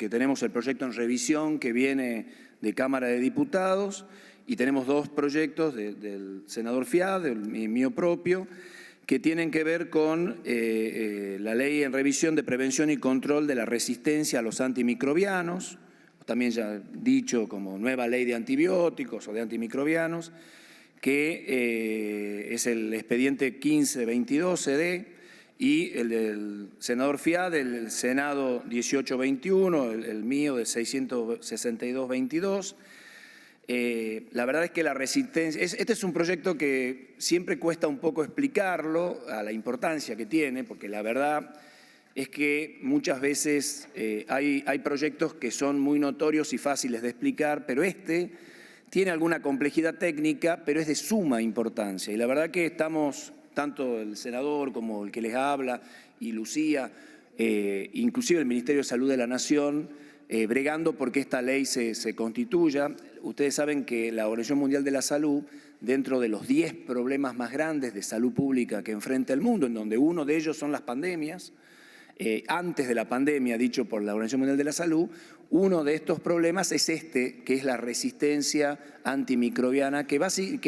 porque tenemos el proyecto en revisión que viene de Cámara de Diputados y tenemos dos proyectos del senador Fiat, del mío propio, que tienen que ver con la ley en revisión de prevención y control de la resistencia a los antimicrobianos, también ya dicho como nueva ley de antibióticos o de antimicrobianos, que es el expediente 1522 CD, y el del senador Fiat, el Senado 1821, el mío de 662-22. La verdad es que la resistencia, este es un proyecto que siempre cuesta un poco explicarlo a la importancia que tiene, porque la verdad es que muchas veces hay proyectos que son muy notorios y fáciles de explicar, pero este tiene alguna complejidad técnica, pero es de suma importancia. Y la verdad que estamos, tanto el senador como el que les habla y Lucía, inclusive el Ministerio de Salud de la Nación, bregando porque esta ley se constituya. Ustedes saben que la Organización Mundial de la Salud, dentro de los 10 problemas más grandes de salud pública que enfrenta el mundo, en donde uno de ellos son las pandemias, antes de la pandemia, dicho por la Organización Mundial de la Salud, uno de estos problemas es que es la resistencia antimicrobiana, que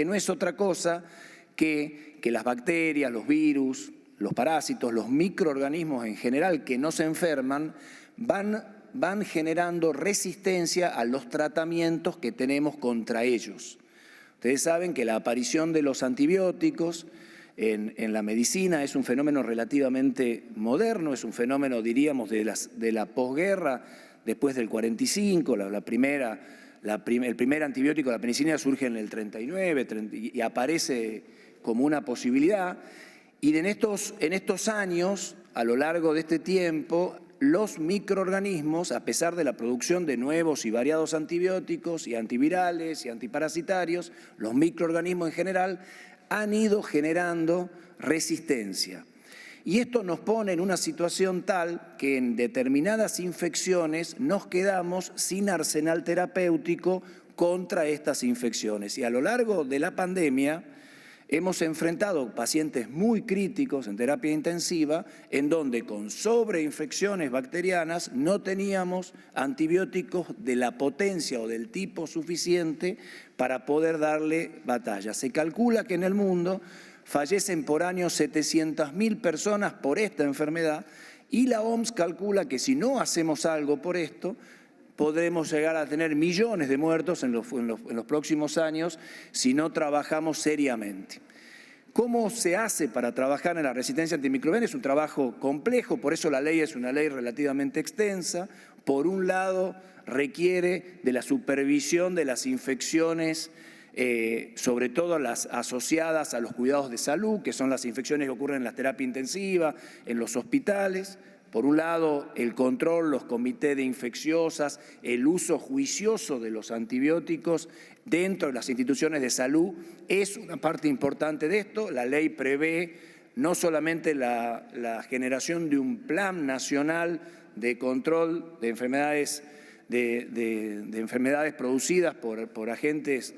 no es otra cosa que las bacterias, los virus, los parásitos, los microorganismos en general que no se enferman, van generando resistencia a los tratamientos que tenemos contra ellos. Ustedes saben que la aparición de los antibióticos en la medicina es un fenómeno relativamente moderno, es un fenómeno, diríamos, de la posguerra, después del 45, el primer antibiótico, la penicilina, surge en el 39 y aparece como una posibilidad. Y en estos años, a lo largo de este tiempo, los microorganismos, a pesar de la producción de nuevos y variados antibióticos y antivirales y antiparasitarios, los microorganismos en general han ido generando resistencia. Y esto nos pone en una situación tal que en determinadas infecciones nos quedamos sin arsenal terapéutico contra estas infecciones. Y a lo largo de la pandemia hemos enfrentado pacientes muy críticos en terapia intensiva, en donde con sobreinfecciones bacterianas no teníamos antibióticos de la potencia o del tipo suficiente para poder darle batalla. Se calcula que en el mundo fallecen por año 700.000 personas por esta enfermedad y la OMS calcula que si no hacemos algo por esto, podremos llegar a tener millones de muertos en los próximos años si no trabajamos seriamente. ¿Cómo se hace para trabajar en la resistencia antimicrobiana? Es un trabajo complejo, por eso la ley es una ley relativamente extensa. Por un lado, requiere de la supervisión de las infecciones, sobre todo las asociadas a los cuidados de salud, que son las infecciones que ocurren en la terapia intensiva, en los hospitales. Por un lado, el control, los comités de infecciosas, el uso juicioso de los antibióticos dentro de las instituciones de salud es una parte importante de esto. La ley prevé no solamente la generación de un plan nacional de control de enfermedades, de enfermedades producidas por agentes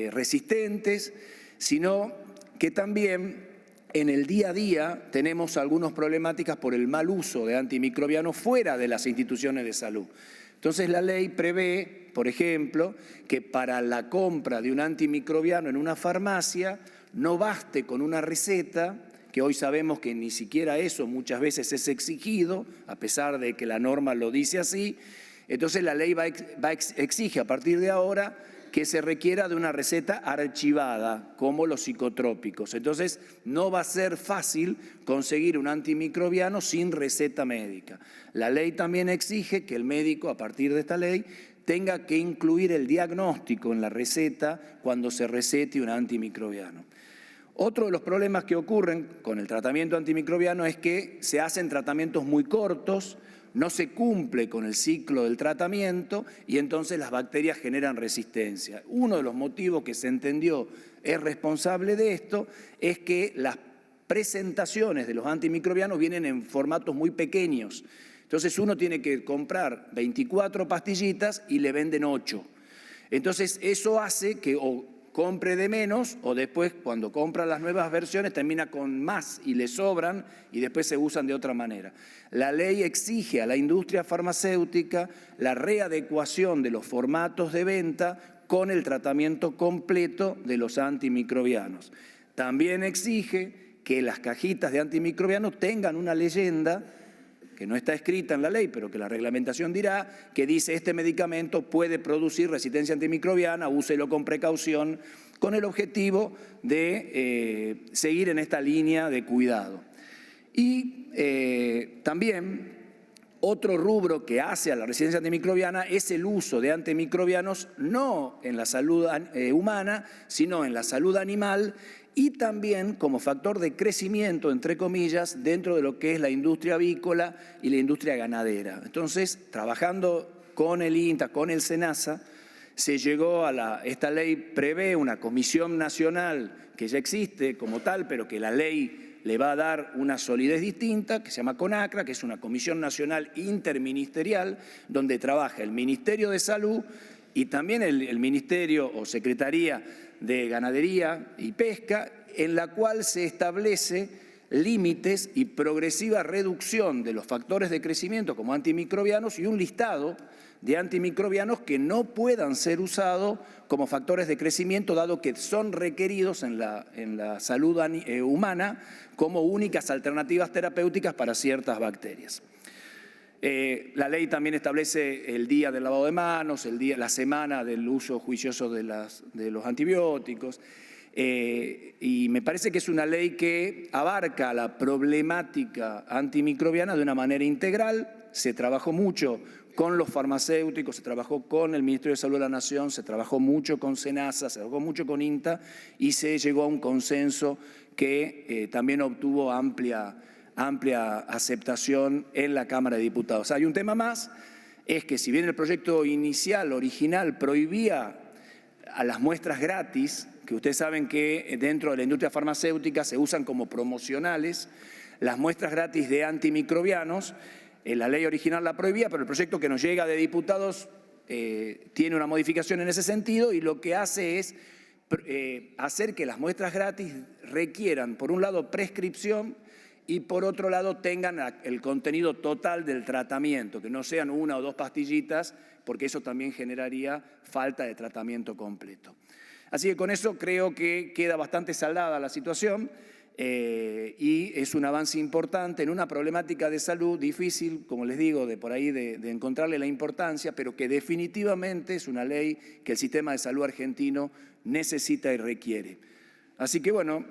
resistentes, sino que también en el día a día tenemos algunas problemáticas por el mal uso de antimicrobianos fuera de las instituciones de salud. Entonces la ley prevé, por ejemplo, que para la compra de un antimicrobiano en una farmacia no baste con una receta, que hoy sabemos que ni siquiera eso muchas veces es exigido, a pesar de que la norma lo dice así. Entonces la ley exige a partir de ahora que se requiera de una receta archivada, como los psicotrópicos. Entonces, no va a ser fácil conseguir un antimicrobiano sin receta médica. La ley también exige que el médico, a partir de esta ley, tenga que incluir el diagnóstico en la receta cuando se recete un antimicrobiano. Otro de los problemas que ocurren con el tratamiento antimicrobiano es que se hacen tratamientos muy cortos, no se cumple con el ciclo del tratamiento y entonces las bacterias generan resistencia. Uno de los motivos que se entendió es responsable de esto es que las presentaciones de los antimicrobianos vienen en formatos muy pequeños. Entonces uno tiene que comprar 24 pastillitas y le venden 8. Entonces eso hace que compre de menos o después cuando compra las nuevas versiones termina con más y le sobran y después se usan de otra manera. La ley exige a la industria farmacéutica la readecuación de los formatos de venta con el tratamiento completo de los antimicrobianos. También exige que las cajitas de antimicrobianos tengan una leyenda que no está escrita en la ley, pero que la reglamentación dirá, que dice este medicamento puede producir resistencia antimicrobiana, úselo con precaución, con el objetivo de seguir en esta línea de cuidado. Y también otro rubro que hace a la resistencia antimicrobiana es el uso de antimicrobianos no en la salud humana, sino en la salud animal, y también como factor de crecimiento, entre comillas, dentro de lo que es la industria avícola y la industria ganadera. Entonces, trabajando con el INTA, con el SENASA, se llegó a esta ley prevé una comisión nacional que ya existe como tal, pero que la ley le va a dar una solidez distinta, que se llama CONACRA, que es una comisión nacional interministerial, donde trabaja el Ministerio de Salud y también el Ministerio o Secretaría de Ganadería y Pesca, en la cual se establece límites y progresiva reducción de los factores de crecimiento como antimicrobianos y un listado de antimicrobianos que no puedan ser usados como factores de crecimiento, dado que son requeridos en la salud humana como únicas alternativas terapéuticas para ciertas bacterias. La ley también establece el día del lavado de manos, la semana del uso juicioso de los antibióticos, y me parece que es una ley que abarca la problemática antimicrobiana de una manera integral. Se trabajó mucho con los farmacéuticos, se trabajó con el Ministerio de Salud de la Nación, se trabajó mucho con SENASA, se trabajó mucho con INTA y se llegó a un consenso que también obtuvo amplia aceptación en la Cámara de Diputados. Hay un tema más, es que si bien el proyecto inicial, original, prohibía a las muestras gratis, que ustedes saben que dentro de la industria farmacéutica se usan como promocionales, las muestras gratis de antimicrobianos, la ley original la prohibía, pero el proyecto que nos llega de diputados tiene una modificación en ese sentido y lo que hace es hacer que las muestras gratis requieran, por un lado, prescripción y por otro lado tengan el contenido total del tratamiento, que no sean una o dos pastillitas, porque eso también generaría falta de tratamiento completo. Así que con eso creo que queda bastante saldada la situación y es un avance importante en una problemática de salud difícil, como les digo, de encontrarle la importancia, pero que definitivamente es una ley que el sistema de salud argentino necesita y requiere. Así que bueno,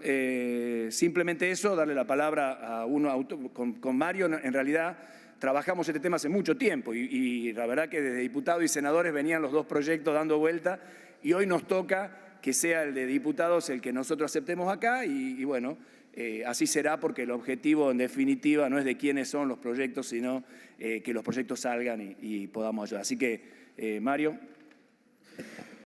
simplemente eso, darle la palabra a uno, con Mario, en realidad trabajamos este tema hace mucho tiempo y la verdad que desde diputados y senadores venían los dos proyectos dando vuelta y hoy nos toca que sea el de diputados el que nosotros aceptemos acá y bueno, así será porque el objetivo en definitiva no es de quiénes son los proyectos, sino que los proyectos salgan y podamos ayudar. Así que, Mario.